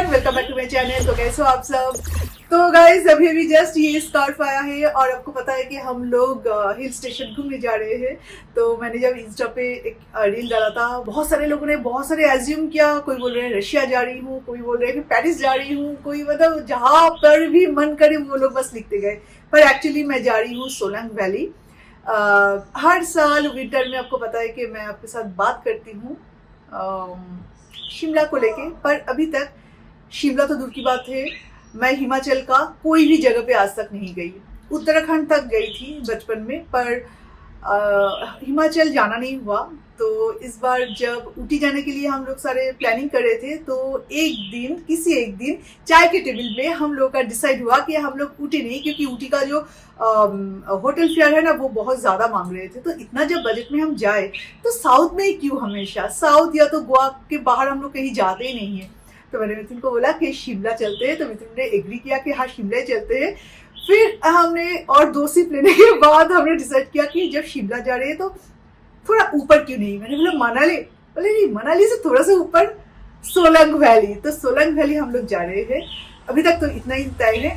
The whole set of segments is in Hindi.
Everyone, welcome back to my channel. तो कैसे हो आप सब? तो गाइस अभी अभी जस्ट ये स्कार्फ आया है और आपको पता है कि हम लोग हिल स्टेशन घूमने जा रहे हैं। तो मैंने जब इंस्टा पे एक रील डाला था, बहुत सारे लोगों ने बहुत सारे एज्यूम किया। कोई बोल रहे हैं रशिया जा रही हूँ, कोई बोल रहे हैं कि पेरिस जा रही हूँ, कोई मतलब जहाँ पर भी मन करे वो लोग बस लिखते गए। पर एक्चुअली मैं जा रही हूँ सोलंग वैली। हर साल विंटर में आपको पता है कि मैं आपके साथ बात करती हूँ शिमला को लेके, पर अभी तक शिमला तो दूर की बात है, मैं हिमाचल का कोई भी जगह पे आज तक नहीं गई। उत्तराखंड तक गई थी बचपन में, पर हिमाचल जाना नहीं हुआ। तो इस बार जब ऊटी जाने के लिए हम लोग सारे प्लानिंग कर रहे थे, तो किसी एक दिन चाय के टेबल पे हम लोग का डिसाइड हुआ कि हम लोग ऊटी नहीं, क्योंकि ऊटी का जो होटल फेयर है ना वो बहुत ज़्यादा मांग रहे थे। तो इतना जब बजट में हम जाए तो साउथ में ही क्यों, हमेशा साउथ या तो गोवा के बाहर हम लोग कहीं जाते ही नहीं है। तो मैंने मिथुन को बोला कि शिमला चलते हैं, तो मिथुन ने एग्री किया कि हाँ शिमला चलते हैं। फिर हमने और 2 सिप लेने के बाद हमने डिसाइड किया कि जब शिमला जा रहे हैं तो थोड़ा ऊपर क्यों नहीं। मैंने बोला मनाली, बोले नहीं मनाली से थोड़ा सा ऊपर सोलंग वैली। तो सोलंग वैली हम लोग जा रहे हैं। अभी तक तो इतना ही तय है,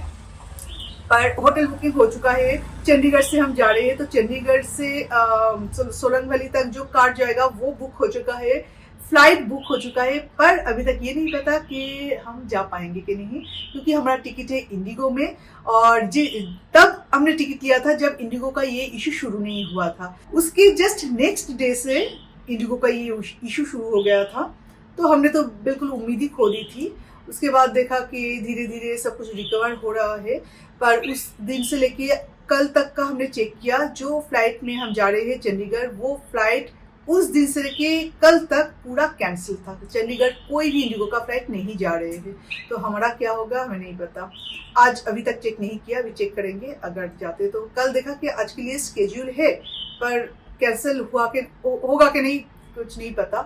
पर होटल बुकिंग हो चुका है। चंडीगढ़ से हम जा रहे हैं, तो चंडीगढ़ से सोलंग वैली तक जो कार जाएगा वो बुक हो चुका है, फ्लाइट बुक हो चुका है। पर अभी तक ये नहीं पता कि हम जा पाएंगे कि नहीं, क्योंकि हमारा टिकट है इंडिगो में। और तब हमने टिकट लिया था जब इंडिगो का ये इशू शुरू नहीं हुआ था। उसके जस्ट नेक्स्ट डे से इंडिगो का ये इशू शुरू हो गया था, तो हमने तो बिल्कुल उम्मीद ही खो दी थी। उसके बाद देखा कि धीरे धीरे सब कुछ रिकवर हो रहा है। पर उस दिन से लेके कल तक का हमने चेक किया, जो फ्लाइट में हम जा रहे हैं चंडीगढ़, वो फ्लाइट उस दिन से लेके कल तक पूरा कैंसिल था। चंडीगढ़ कोई भी इंडिगो का फ्लाइट नहीं जा रहे हैं। तो हमारा क्या होगा हमें नहीं पता। आज अभी तक चेक नहीं किया, अभी चेक करेंगे। अगर जाते तो कल देखा कि आज के लिए स्केड्यूल है, पर कैंसिल होगा कि नहीं कुछ नहीं पता।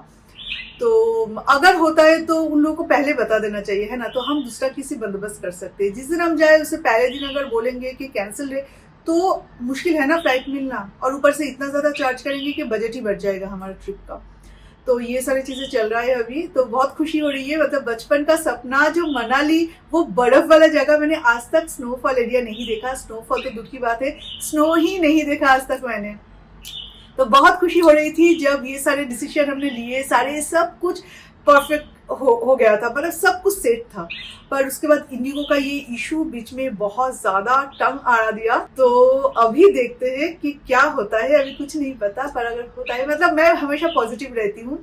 तो अगर होता है तो उन लोगों को पहले बता देना चाहिए, है ना, तो हम दूसरा किसी बंदोबस्त कर सकते हैं। जिस दिन हम जाए उससे पहले दिन अगर बोलेंगे कि कैंसिल है तो मुश्किल है ना फ्लाइट मिलना, और ऊपर से इतना ज़्यादा चार्ज करेंगे कि बजट ही बढ़ जाएगा हमारा ट्रिप का। तो ये सारी चीज़ें चल रहा है अभी। तो बहुत खुशी हो रही है, मतलब बचपन का सपना जो मनाली, वो बर्फ़ वाला जगह, मैंने आज तक स्नोफॉल एरिया नहीं देखा। स्नोफॉल तो दूर की बात है, स्नो ही नहीं देखा आज तक मैंने। तो बहुत खुशी हो रही थी जब ये सारे डिसीजन हमने लिए, सारे सब कुछ परफेक्ट हो गया था, मतलब सब कुछ सेट था। पर उसके बाद इंडिगो का ये इशू बीच में बहुत ज्यादा टंग अड़ा दिया। तो अभी देखते हैं कि क्या होता है, अभी कुछ नहीं पता। पर अगर होता है, मतलब मैं हमेशा पॉजिटिव रहती हूँ,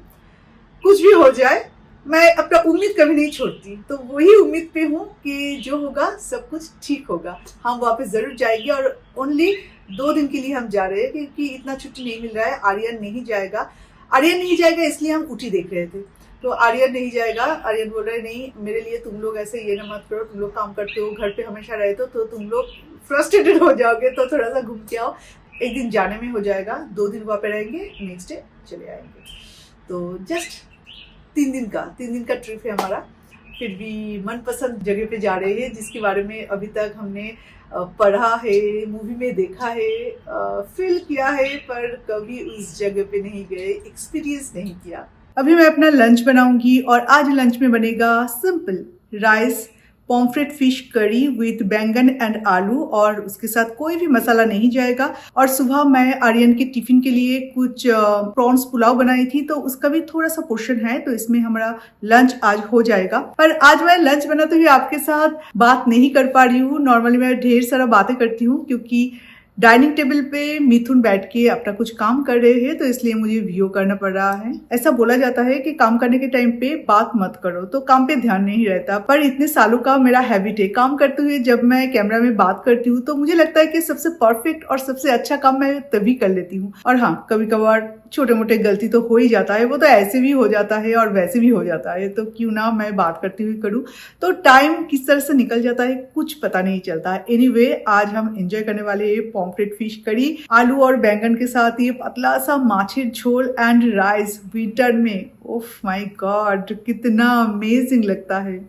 कुछ भी हो जाए मैं अपना उम्मीद कभी नहीं छोड़ती। तो वही उम्मीद पे हूँ कि जो होगा सब कुछ ठीक होगा। हम वापस जरूर जाएंगे, और ओनली 2 दिन के लिए हम जा रहे हैं, क्योंकि इतना छुट्टी नहीं मिल रहा है। आर्यन नहीं जाएगा इसलिए हम ऊटी देख रहे थे। तो आर्यन नहीं जाएगा। आर्यन बोल रहे नहीं, मेरे लिए तुम लोग ऐसे ये ना मत करो, तुम लोग काम करते हो, घर पे हमेशा रहते हो, तो तुम लोग फ्रस्ट्रेटेड हो जाओगे, तो थोड़ा सा घूम के आओ। एक दिन जाने में हो जाएगा, 2 दिन वहाँ पे रहेंगे, नेक्स्ट डे चले आएंगे। तो जस्ट 3 दिन का ट्रिप है हमारा। फिर भी मनपसंद जगह पे जा रहे हैं, जिसके बारे में अभी तक हमने पढ़ा है, मूवी में देखा है, फील किया है, पर कभी उस जगह पे नहीं गए, एक्सपीरियंस नहीं किया। अभी मैं अपना लंच बनाऊंगी, और आज लंच में बनेगा simple rice, pomfret fish curry with बैंगन एंड आलू, और उसके साथ कोई भी मसाला नहीं जाएगा। और सुबह मैं आर्यन के टिफिन के लिए कुछ प्रॉन्स पुलाव बनाई थी, तो उसका भी थोड़ा सा पोर्शन है, तो इसमें हमारा लंच आज हो जाएगा। पर आज मैं लंच बनाते हुए आपके साथ बात नहीं कर पा रही हूँ। नॉर्मली मैं ढेर सारा बातें करती हूँ, क्योंकि डाइनिंग टेबल पे मिथुन बैठ के अपना कुछ काम कर रहे हैं, तो इसलिए मुझे वीडियो करना पड़ रहा है। ऐसा बोला जाता है कि काम करने के टाइम पे बात मत करो, तो काम पे ध्यान नहीं रहता। पर इतने सालों का मेरा हैबिट है, काम करते हुए जब मैं कैमरा में बात करती हूँ तो मुझे लगता है कि सबसे परफेक्ट और सबसे अच्छा काम मैं तभी कर लेती हूँ। और हाँ, कभी कभार छोटे मोटे गलती तो हो ही जाता है, वो तो ऐसे भी हो जाता है और वैसे भी हो जाता है, तो क्यों ना मैं बात करती हुई करूँ। तो टाइम किस तरह से निकल जाता है कुछ पता नहीं चलता है। एनीवे, आज हम एंजॉय करने वाले हैं पॉम्फ्रेट फिश करी आलू और बैंगन के साथ, ये पतला सा माछेर झोल एंड राइस विंटर में। ओह माय गॉड, कितना अमेजिंग लगता है।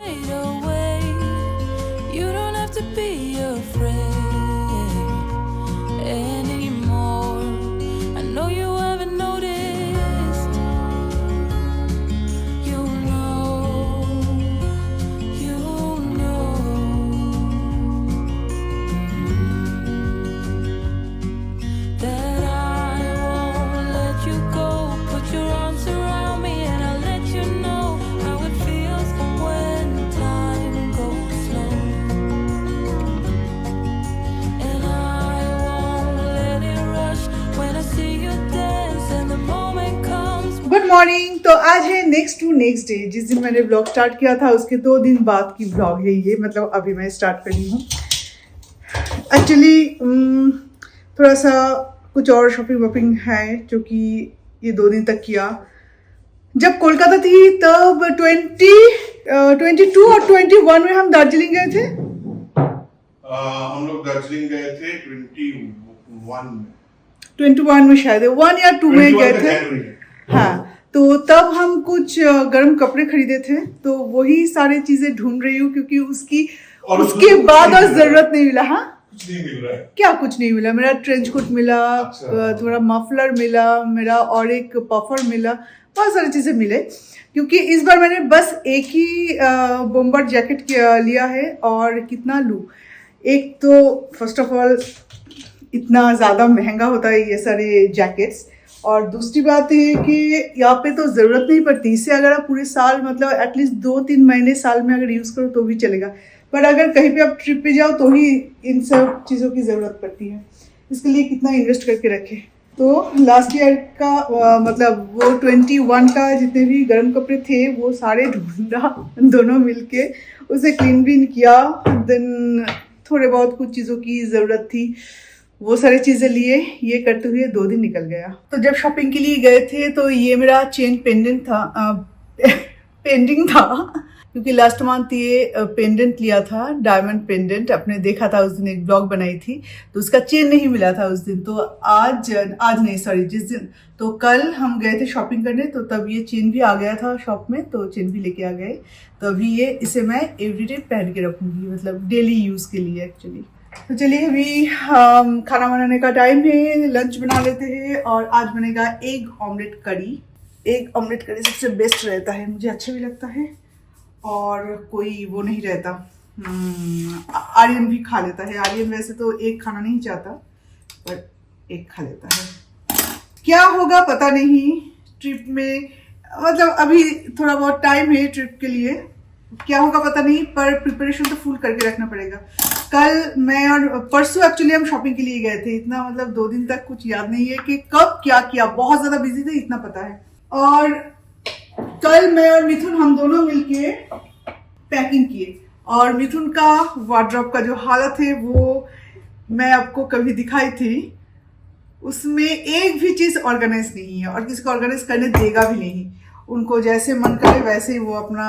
नेक्स्ट टू नेक्स्ट डे, जिस दिन मैंने ब्लॉग स्टार्ट किया था उसके 2 दिन बाद की ब्लॉग है ये, मतलब अभी मैं स्टार्ट करी हूँ। एक्चुअली थोड़ा सा कुछ और शॉपिंग वॉपिंग है जो कि ये 2 दिन तक किया। जब कोलकाता थी तब 22 और 21 में हम दार्जिलिंग गए थे। हम लोग दार्जिलिंग गए थे 21 में शायद 1 या 2 में गए थे। हाँ, तो तब हम कुछ गर्म कपड़े खरीदे थे, तो वही सारी चीजें ढूंढ रही हूँ क्योंकि उसके बाद और जरूरत नहीं मिला। हाँ, कुछ नहीं मिल रहा है। क्या कुछ नहीं मिला? मेरा ट्रेंच कोट मिला, अच्छा। थोड़ा मफलर मिला मेरा, और एक पफर मिला, बहुत सारी चीजें मिले। क्योंकि इस बार मैंने बस एक ही बॉम्बर जैकेट लिया है, और कितना लूँ? एक तो फर्स्ट ऑफ ऑल इतना ज़्यादा महंगा होता है ये सारे जैकेट्स, और दूसरी बात ये कि यहाँ पे तो ज़रूरत नहीं पड़ती इससे। अगर आप पूरे साल, मतलब एटलीस्ट 2-3 महीने साल में अगर यूज़ करो तो भी चलेगा, पर अगर कहीं पे आप ट्रिप पे जाओ तो ही इन सब चीज़ों की ज़रूरत पड़ती है। इसके लिए कितना इन्वेस्ट करके रखें। तो लास्ट ईयर का मतलब वो 21 का जितने भी गर्म कपड़े थे वो सारे ढूंढा, दोनों मिलके उसे क्लीन व्लीन किया। देन थोड़े बहुत कुछ चीज़ों की ज़रूरत थी, वो सारी चीज़ें लिए, ये करते हुए 2 दिन निकल गया। तो जब शॉपिंग के लिए गए थे तो ये मेरा चेन पेंडेंट था, पेंडिंग था, क्योंकि लास्ट मंथ ये पेंडेंट लिया था, डायमंड पेंडेंट। आपने देखा था उस दिन, एक ब्लॉग बनाई थी, तो उसका चेन नहीं मिला था उस दिन। तो आज नहीं, सॉरी, जिस दिन, तो कल हम गए थे शॉपिंग करने, तो तब ये चेन भी आ गया था शॉप में, तो चेन भी लेके आ गए। तो अभी इसे मैं एवरीडे पहन के रखूँगी, मतलब डेली यूज़ के लिए एक्चुअली। तो चलिए अभी खाना बनाने का टाइम है, लंच बना लेते हैं। और आज बनेगा एग ऑमलेट करी। एग ऑमलेट करी सबसे बेस्ट रहता है, मुझे अच्छा भी लगता है, और कोई वो नहीं रहता। आर्यन भी खा लेता है। आर्यन वैसे तो एग खाना नहीं चाहता, पर एग खा लेता है। क्या होगा पता नहीं ट्रिप में, मतलब अभी थोड़ा बहुत टाइम है ट्रिप के लिए, क्या होगा पता नहीं, पर प्रिपरेशन तो फुल करके रखना पड़ेगा। कल मैं और परसों एक्चुअली हम शॉपिंग के लिए गए थे। इतना मतलब 2 दिन तक कुछ याद नहीं है कि कब क्या किया, बहुत ज्यादा बिजी थे, इतना पता है। और कल मैं और मिथुन हम दोनों मिलके पैकिंग किए, और मिथुन का वार्डरोब का जो हालत है वो मैं आपको कभी दिखाई थी, उसमें एक भी चीज ऑर्गेनाइज नहीं है, और किसी को ऑर्गेनाइज करने देगा भी नहीं। उनको जैसे मन करे वैसे ही वो अपना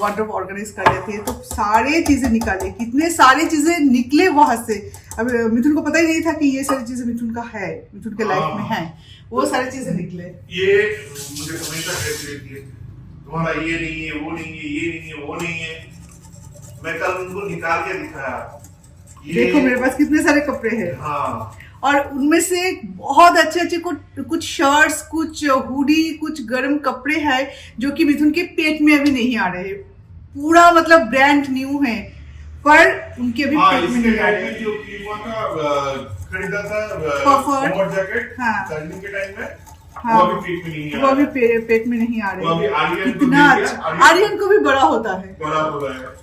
वार्डरोब ऑर्गेनाइज कर लेते हैं। तो सारे चीजें निकाले, कितने सारी चीजें निकले वहां से। अब मिथुन को पता ही नहीं था कि ये सारी चीजें मिथुन का है, मिथुन के लाइफ में है, वो सारी चीजें निकले। ये मुझे हमेशा कहती रहती है, तुम्हारा ये नहीं है, वो नहीं है, ये नहीं है, वो नहीं है। मैं कल उनको निकाल के दिखाया, देखो मेरे पास कितने सारे कपड़े हैं। हाँ, और उनमें से बहुत अच्छे कुछ शर्ट्स, कुछ हुडी, कुछ गर्म कपड़े हैं जो कि मिथुन के पेट में अभी नहीं आ रहे। पूरा मतलब ब्रांड न्यू है, पर उनके अभी पेट में नहीं आ रहे। जो खरीदा था पफर जैकेट, हाँ, दार्जिलिंग के टाइम में, हाँ, वो अभी पेट में नहीं आ वो रहा अभी पेट में नहीं आ है। रहे। इतना आर्यन को भी बड़ा होता है, बड़ा हो रहा है।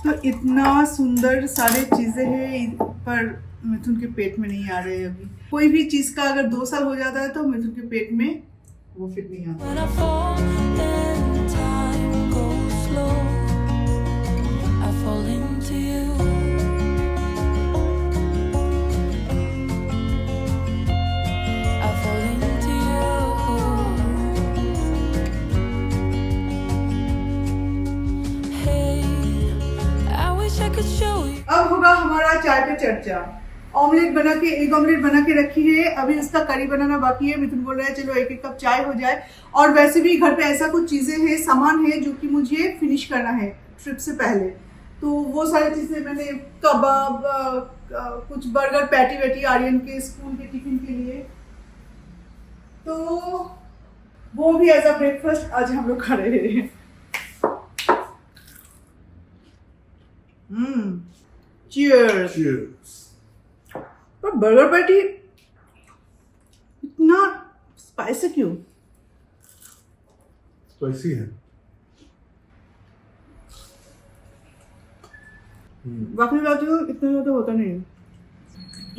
तो इतना सुंदर सारे चीजें हैं, पर मिथुन के पेट में नहीं आ रहे अभी। कोई भी चीज का अगर 2 साल हो जाता है तो मिथुन के पेट में वो फिट नहीं आता। अब होगा हमारा चाय पे चर्चा। ऑमलेट बना के, एग ऑमलेट बना के रखी है, अभी उसका करी बनाना बाकी है। मिथुन बोल रहा है चलो 1-1 कप चाय हो जाए। और वैसे भी घर पे ऐसा कुछ चीजें हैं, सामान है जो कि मुझे फिनिश करना है ट्रिप से पहले। तो वो सारी चीजें मैंने, कबाब, कुछ बर्गर पैटी वैटी आर्यन के स्कूल के टिफिन के लिए, तो वो भी एज अ ब्रेकफास्ट आज हम लोग खा रहे हैं। चीयर्स। पर बर्गर पैटी इतना स्पाइसी क्यों? स्पाइसी है। बाकी बात इतना ज़्यादा होता नहीं है।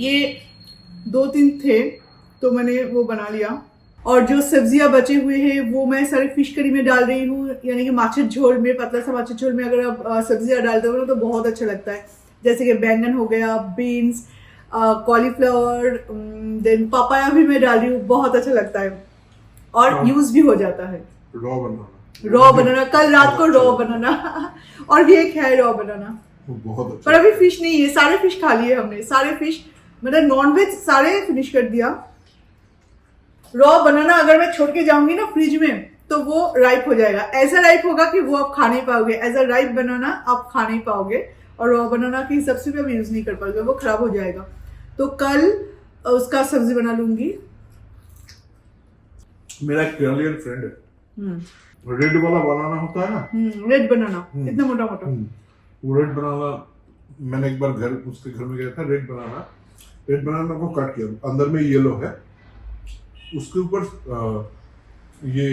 ये 2-3 थे तो मैंने वो बना लिया, और जो सब्जियां बचे हुए हैं वो मैं सारे फिश करी में डाल रही हूँ, यानी कि माछर झोल में, पतला सा माछर झोल में अगर आप सब्जियां डालते हो ना तो बहुत अच्छा लगता है। जैसे कि बैंगन हो गया, बीन्स, कॉलीफ्लावर, देन पापाया भी मैं डाल रही हूँ, बहुत अच्छा लगता है और यूज भी हो जाता है। रॉ बनाना कल रात को रॉ बनाना और भी एक है रॉ बनाना, बहुत अच्छा। पर अभी फिश नहीं है, सारे फिश खा लिए हमने, सारे फिश मतलब नॉनवेज सारे फिनिश कर दिया। रॉ बनाना अगर मैं छोड़ के जाऊंगी ना फ्रिज में तो वो राइप हो जाएगा, ऐसा राइप होगा कि वो आप खा नहीं पाओगे। एज अ राइप बनाना आप खा नहीं पाओगे और रॉ बनाना के हिसाब से भी आप यूज नहीं कर पाओगे, वो खराब हो जाएगा। तो कल उसका सब्जी बना लूंगी। मेरा एक केरलियन फ्रेंड है, रेड वाला बनाना होता है ना, रेड बनाना इतना मोटा मोटा, वो रेड बनाना मैंने एक बार उसके घर में गया था। रेड बनाना को काट किया, अंदर में येलो है, उसके ऊपर ये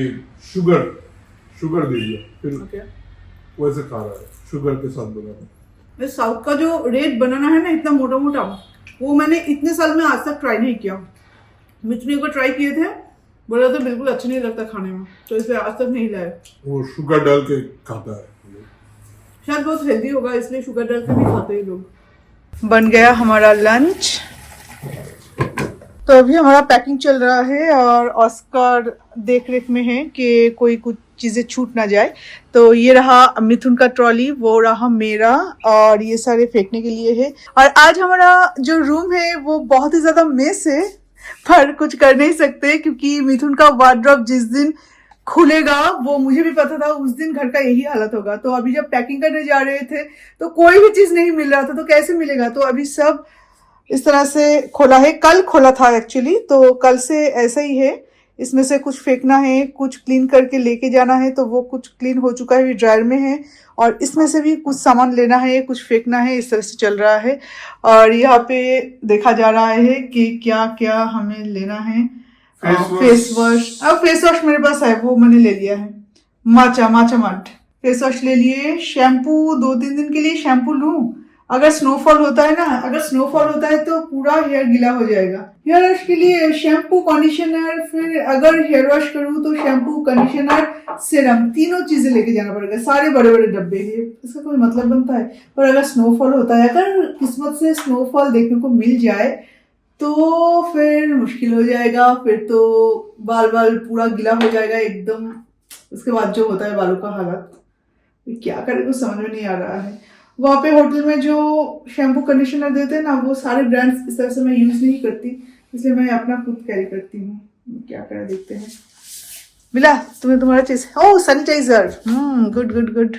शुगर दे दिया, फिर वैसे खा रहा है शुगर के साथ बनाना। साउथ का जो रेड बनाना है ना इतना मोटा मोटा, वो मैंने इतने साल में आज तक ट्राई नहीं किया। मित्र को ट्राई किए थे, बोला तो बिल्कुल अच्छा नहीं लगता खाने में, तो इसलिए आज तक नहीं लाया। वो शुगर डाल के खाता है, शायद बहुत हेल्दी होगा इसलिए शुगर डाल के भी खाते हैं लोग। बन गया हमारा लंच, तो अभी हमारा पैकिंग चल रहा है और ऑस्कर देख रेख में है कि कोई कुछ चीज़ें छूट ना जाए। तो ये रहा मिथुन का ट्रॉली, वो रहा मेरा, और ये सारे फेंकने के लिए है। और आज हमारा जो रूम है वो बहुत ही ज़्यादा मेस है, पर कुछ कर नहीं सकते क्योंकि मिथुन का वार्डरोब जिस दिन खुलेगा वो मुझे भी पता था उस दिन घर का यही हालत होगा। तो अभी जब पैकिंग करने जा रहे थे तो कोई भी चीज़ नहीं मिल रहा था, तो कैसे मिलेगा। तो अभी सब इस तरह से खोला है, कल खोला था एक्चुअली, तो कल से ऐसा ही है। इसमें से कुछ फेंकना है, कुछ क्लीन करके लेके जाना है, तो वो कुछ क्लीन हो चुका है, ड्रायर में है। और इसमें से भी कुछ सामान लेना है, कुछ फेंकना है, इस तरह से चल रहा है। और यहाँ पे देखा जा रहा है कि क्या क्या हमें लेना है। फेस वॉश, अब फेस वॉश मेरे पास है, वो मैंने ले लिया है, माचा मट फेस वॉश ले लिए। शैम्पू 2-3 दिन के लिए शैम्पू लूं, अगर स्नोफॉल होता है ना, अगर स्नोफॉल होता है तो पूरा हेयर गीला हो जाएगा। हेयर वॉश के लिए शैम्पू, कंडीशनर, फिर अगर हेयर वॉश करूँ तो शैम्पू, कंडीशनर, सीरम, तीनों चीजें लेके जाना पड़ेगा। सारे बड़े बड़े डब्बे हैं, इसका कोई मतलब बनता है। पर अगर स्नोफॉल होता है, अगर किस्मत से स्नोफॉल देखने को मिल जाए तो फिर मुश्किल हो जाएगा, फिर तो बाल पूरा गीला हो जाएगा एकदम। उसके बाद जो होता है बालों का हालत, क्या करें कुछ समझ में नहीं आ रहा है। वहाँ पे होटल में जो शैम्पू कंडीशनर देते हैं ना, वो सारे ब्रांड्स इस तरह से मैं यूज नहीं करती, इसलिए मैं अपना खुद कैरी करती हूँ। क्या करें, देखते हैं। मिला तुम्हें तुम्हारा चीज, ओह सैनिटाइजर, गुड गुड गुड।